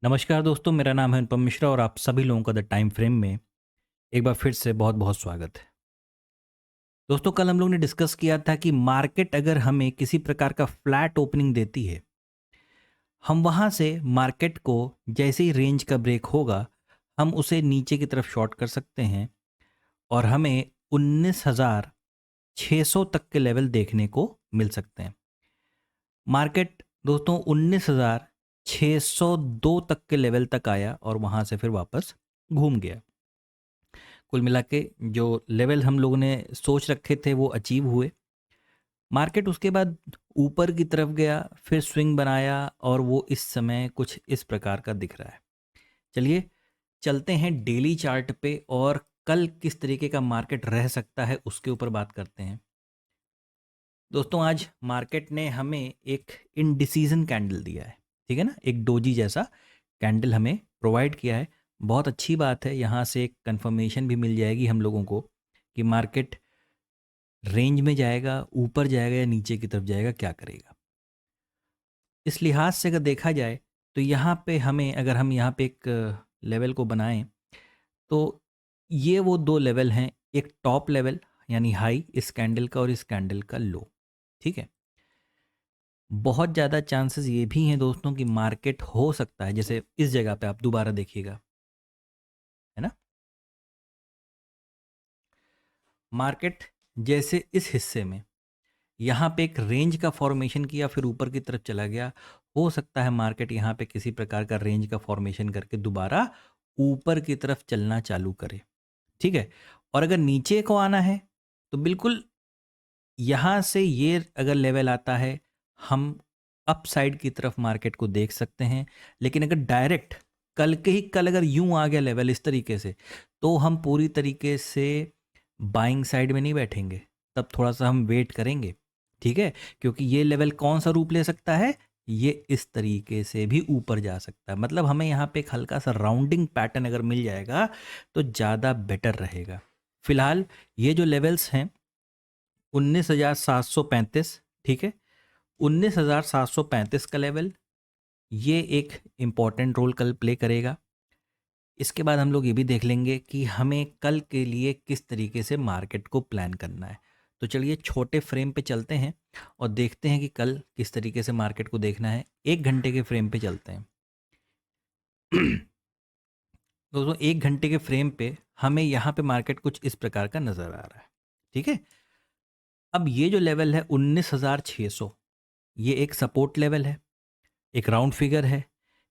नमस्कार दोस्तों, मेरा नाम है अनुपम मिश्रा और आप सभी लोगों का द टाइम फ्रेम में एक बार फिर से बहुत बहुत स्वागत है। दोस्तों, कल हम लोग ने डिस्कस किया था कि मार्केट अगर हमें किसी प्रकार का फ्लैट ओपनिंग देती है, हम वहाँ से मार्केट को जैसे ही रेंज का ब्रेक होगा, हम उसे नीचे की तरफ शॉर्ट कर सकते हैं और हमें 19,600 तक के लेवल देखने को मिल सकते हैं। मार्केट दोस्तों 19,602 तक के लेवल तक आया और वहाँ से फिर वापस घूम गया। कुल मिला के जो लेवल हम लोगों ने सोच रखे थे वो अचीव हुए। मार्केट उसके बाद ऊपर की तरफ गया, फिर स्विंग बनाया और वो इस समय कुछ इस प्रकार का दिख रहा है। चलिए चलते हैं डेली चार्ट पे और कल किस तरीके का मार्केट रह सकता है उसके ऊपर बात करते हैं। दोस्तों, आज मार्केट ने हमें एक इनडिसीजन कैंडल दिया है, ठीक है ना, एक डोजी जैसा कैंडल हमें प्रोवाइड किया है। बहुत अच्छी बात है, यहाँ से एक कंफर्मेशन भी मिल जाएगी हम लोगों को कि मार्केट रेंज में जाएगा, ऊपर जाएगा या नीचे की तरफ जाएगा, क्या करेगा। इस लिहाज से अगर देखा जाए तो यहाँ पे हमें, अगर हम यहाँ पे एक लेवल को बनाएं तो ये वो दो लेवल हैं, एक टॉप लेवल यानी हाई इस कैंडल का और इस कैंडल का लो, ठीक है। बहुत ज़्यादा चांसेस ये भी हैं दोस्तों कि मार्केट हो सकता है, जैसे इस जगह पे आप दोबारा देखिएगा, है ना, मार्केट जैसे इस हिस्से में यहाँ पे एक रेंज का फॉर्मेशन किया, फिर ऊपर की तरफ चला गया। हो सकता है मार्केट यहाँ पे किसी प्रकार का रेंज का फॉर्मेशन करके दोबारा ऊपर की तरफ चलना चालू करे, ठीक है। और अगर नीचे को आना है तो बिल्कुल यहाँ से ये अगर लेवल आता है, हम अप साइड की तरफ मार्केट को देख सकते हैं। लेकिन अगर डायरेक्ट कल अगर यूं आ गया लेवल इस तरीके से, तो हम पूरी तरीके से बाइंग साइड में नहीं बैठेंगे, तब थोड़ा सा हम वेट करेंगे, ठीक है। क्योंकि ये लेवल कौन सा रूप ले सकता है, ये इस तरीके से भी ऊपर जा सकता है। मतलब हमें यहाँ पे एक हल्का सा राउंडिंग पैटर्न अगर मिल जाएगा तो ज़्यादा बेटर रहेगा। फिलहाल ये जो लेवल्स हैं 19,735, ठीक है, 19,735 का लेवल, ये एक इम्पॉर्टेंट रोल कल प्ले करेगा। इसके बाद हम लोग ये भी देख लेंगे कि हमें कल के लिए किस तरीके से मार्केट को प्लान करना है। तो चलिए छोटे फ्रेम पे चलते हैं और देखते हैं कि कल किस तरीके से मार्केट को देखना है। 1 घंटे के फ्रेम पे चलते हैं। दोस्तों, 1 घंटे के फ्रेम पे हमें यहाँ पे मार्केट कुछ इस प्रकार का नज़र आ रहा है, ठीक है। अब ये जो लेवल है 19,600, ये एक सपोर्ट लेवल है, एक राउंड फिगर है।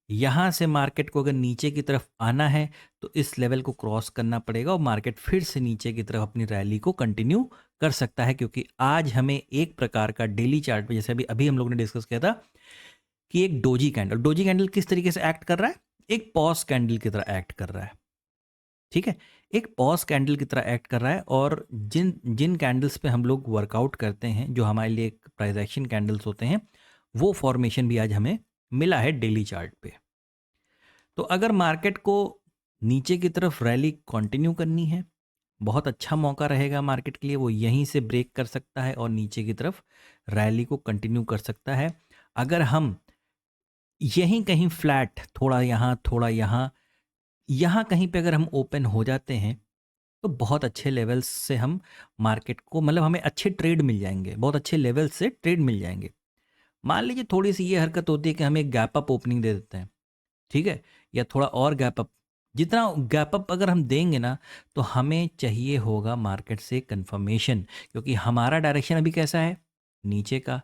यहाँ से मार्केट को अगर नीचे की तरफ आना है तो इस लेवल को क्रॉस करना पड़ेगा और मार्केट फिर से नीचे की तरफ अपनी रैली को कंटिन्यू कर सकता है। क्योंकि आज हमें एक प्रकार का डेली चार्ट पे, जैसे अभी अभी हम लोग ने डिस्कस किया था कि एक डोजी कैंडल किस तरीके से एक्ट कर रहा है, एक पॉज कैंडल की तरह एक्ट कर रहा है, ठीक है। एक पॉज कैंडल की तरह एक्ट कर रहा है और जिन जिन कैंडल्स पे हम लोग वर्कआउट करते हैं, जो हमारे लिए एक प्राइस एक्शन कैंडल्स होते हैं, वो फॉर्मेशन भी आज हमें मिला है डेली चार्ट पे। तो अगर मार्केट को नीचे की तरफ रैली कंटिन्यू करनी है, बहुत अच्छा मौका रहेगा मार्केट के लिए। वो यहीं से ब्रेक कर सकता है और नीचे की तरफ रैली को कंटिन्यू कर सकता है। अगर हम यहीं कहीं फ्लैट, थोड़ा यहाँ थोड़ा यहाँ, यहाँ कहीं पे अगर हम ओपन हो जाते हैं तो बहुत अच्छे लेवल्स से हम मार्केट को, मतलब हमें अच्छे ट्रेड मिल जाएंगे, बहुत अच्छे लेवल से ट्रेड मिल जाएंगे। मान लीजिए थोड़ी सी ये हरकत होती है कि हम एक गैप अप ओपनिंग दे देते हैं, ठीक है, या थोड़ा और गैप अप। जितना गैप अप अगर हम देंगे ना, तो हमें चाहिए होगा मार्केट से कंफर्मेशन, क्योंकि हमारा डायरेक्शन अभी कैसा है, नीचे का।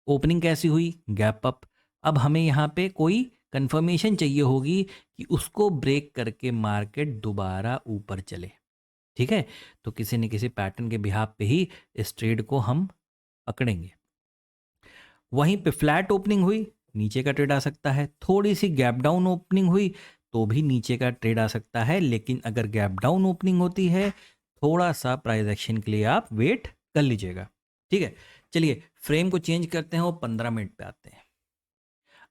ओपनिंग कैसी हुई, गैप अप। अब हमें यहाँ पे कोई कंफर्मेशन चाहिए होगी कि उसको ब्रेक करके मार्केट दोबारा ऊपर चले, ठीक है। तो किसी न किसी पैटर्न के बिहाफ पे ही इस ट्रेड को हम पकड़ेंगे। वहीं पे फ्लैट ओपनिंग हुई, नीचे का ट्रेड आ सकता है। थोड़ी सी गैप डाउन ओपनिंग हुई तो भी नीचे का ट्रेड आ सकता है। लेकिन अगर गैप डाउन ओपनिंग होती है, थोड़ा सा प्राइस एक्शन के लिए आप वेट कर लीजिएगा, ठीक है। चलिए फ्रेम को चेंज करते हैं और 15 मिनट पे आते हैं।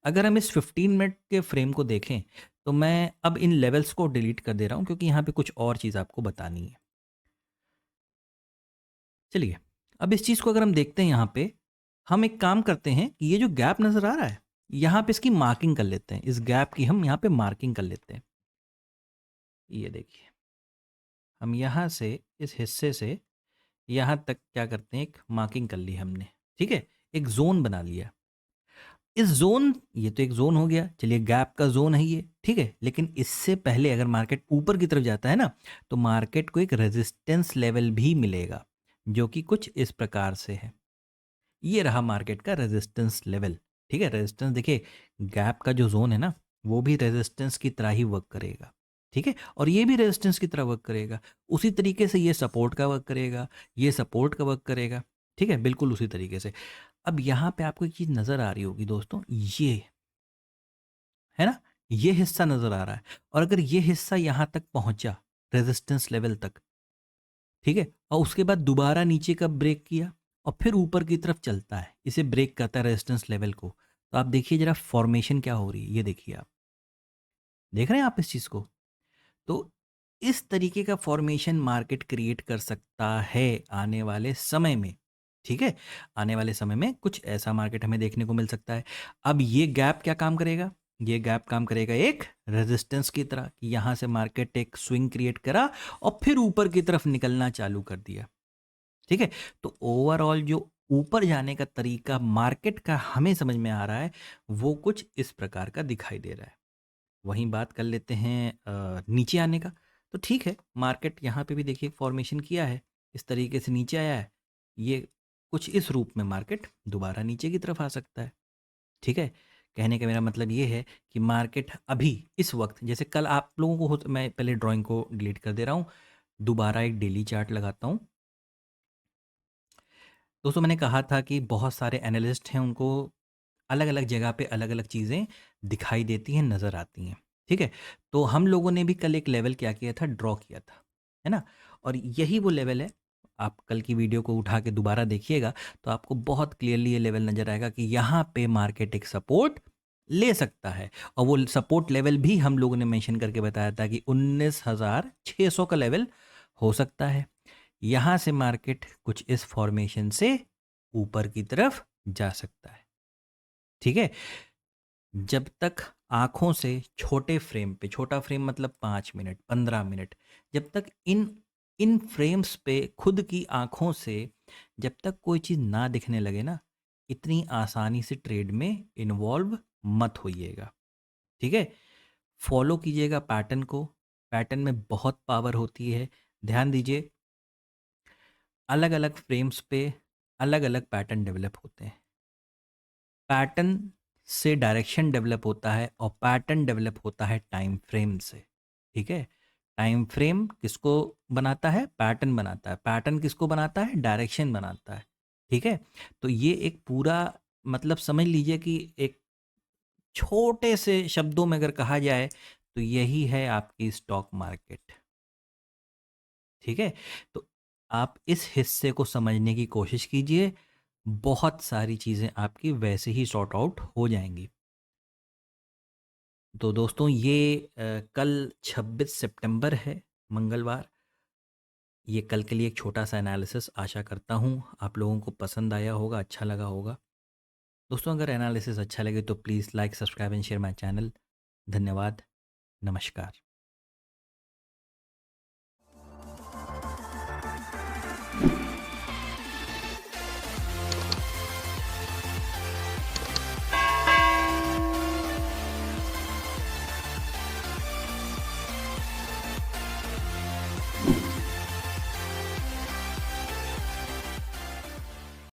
अगर हम इस 15 मिनट के फ्रेम को देखें तो मैं अब इन लेवल्स को डिलीट कर दे रहा हूं, क्योंकि यहाँ पे कुछ और चीज़ आपको बतानी है। चलिए अब इस चीज़ को अगर हम देखते हैं, यहाँ पे हम एक काम करते हैं कि ये जो गैप नज़र आ रहा है, यहाँ पे इसकी मार्किंग कर लेते हैं, इस गैप की हम यहाँ पे मार्किंग कर लेते हैं। ये देखिए, हम यहाँ से इस हिस्से से यहाँ तक क्या करते हैं, एक मार्किंग कर ली हमने, ठीक है, एक जोन बना लिया। इस जोन, ये तो एक जोन हो गया, चलिए गैप का जोन है ये, ठीक है। लेकिन इससे पहले अगर मार्केट ऊपर की तरफ जाता है ना, तो मार्केट को एक रेजिस्टेंस लेवल भी मिलेगा, जो कि कुछ इस प्रकार से है। ये रहा मार्केट का रेजिस्टेंस लेवल, ठीक है। रेजिस्टेंस देखिए, गैप का जो जोन है ना, वो भी रेजिस्टेंस की तरह ही वर्क करेगा, ठीक है, और ये भी रेजिस्टेंस की तरह वर्क करेगा। उसी तरीके से ये सपोर्ट का वर्क करेगा, ये सपोर्ट का वर्क करेगा, ठीक है, बिल्कुल उसी तरीके से। अब यहाँ पे आपको एक चीज़ नज़र आ रही होगी दोस्तों, ये है ना, ये हिस्सा नज़र आ रहा है, और अगर ये हिस्सा यहाँ तक पहुँचा रेजिस्टेंस लेवल तक, ठीक है, और उसके बाद दोबारा नीचे का ब्रेक किया और फिर ऊपर की तरफ चलता है, इसे ब्रेक करता है रेजिस्टेंस लेवल को, तो आप देखिए जरा फॉर्मेशन क्या हो रही है, ये देखिए आप देख रहे हैं आप इस चीज़ को। तो इस तरीके का फॉर्मेशन मार्केट क्रिएट कर सकता है आने वाले समय में, ठीक है। आने वाले समय में कुछ ऐसा मार्केट हमें देखने को मिल सकता है। अब ये गैप क्या काम करेगा, ये गैप काम करेगा एक रेजिस्टेंस की तरह, कि यहाँ से मार्केट एक स्विंग क्रिएट करा और फिर ऊपर की तरफ निकलना चालू कर दिया, ठीक है। तो ओवरऑल जो ऊपर जाने का तरीका मार्केट का हमें समझ में आ रहा है, वो कुछ इस प्रकार का दिखाई दे रहा है। वहीं बात कर लेते हैं नीचे आने का। तो ठीक है, मार्केट यहाँ पे भी देखिए फॉर्मेशन किया है, इस तरीके से नीचे आया है, ये कुछ इस रूप में मार्केट दोबारा नीचे की तरफ आ सकता है, ठीक है। कहने का मेरा मतलब ये है कि मार्केट अभी इस वक्त, जैसे कल आप लोगों को मैं पहले ड्राइंग को डिलीट कर दे रहा हूँ, दोबारा एक डेली चार्ट लगाता हूँ। दोस्तों मैंने कहा था कि बहुत सारे एनालिस्ट हैं, उनको अलग अलग जगह पे अलग अलग चीज़ें दिखाई देती हैं, नज़र आती हैं, ठीक है। तो हम लोगों ने भी कल एक लेवल क्या किया था, ड्रॉ किया था, है ना। और यही वो लेवल है, आप कल की वीडियो को उठा के दोबारा देखिएगा तो आपको बहुत क्लियरली ये लेवल नज़र आएगा कि यहाँ पे मार्केट एक सपोर्ट ले सकता है। और वो सपोर्ट लेवल भी हम लोगों ने मेंशन करके बताया था कि 19,600 का लेवल हो सकता है। यहाँ से मार्केट कुछ इस फॉर्मेशन से ऊपर की तरफ जा सकता है, ठीक है। जब तक आँखों से छोटे फ्रेम पे, छोटा फ्रेम मतलब 5 मिनट, 15 मिनट, जब तक इन इन फ्रेम्स पे खुद की आँखों से जब तक कोई चीज़ ना दिखने लगे ना, इतनी आसानी से ट्रेड में इन्वॉल्व मत होइएगा, ठीक है। फॉलो कीजिएगा पैटर्न को, पैटर्न में बहुत पावर होती है। ध्यान दीजिए, अलग-अलग फ्रेम्स पे अलग-अलग पैटर्न डेवलप होते हैं। पैटर्न से डायरेक्शन डेवलप होता है और पैटर्न डेवलप होता है टाइम फ्रेम से, ठीक है। टाइम फ्रेम किसको बनाता है, पैटर्न बनाता है। पैटर्न किसको बनाता है, डायरेक्शन बनाता है, ठीक है। तो ये एक पूरा, मतलब समझ लीजिए कि एक छोटे से शब्दों में अगर कहा जाए तो यही है आपकी स्टॉक मार्केट, ठीक है। तो आप इस हिस्से को समझने की कोशिश कीजिए, बहुत सारी चीज़ें आपकी वैसे ही सॉर्ट आउट हो जाएंगी। तो दोस्तों ये कल 26 सितंबर है, मंगलवार। ये कल के लिए एक छोटा सा एनालिसिस, आशा करता हूँ आप लोगों को पसंद आया होगा, अच्छा लगा होगा। दोस्तों अगर एनालिसिस अच्छा लगे तो please like, subscribe and share my channel. धन्यवाद, नमस्कार।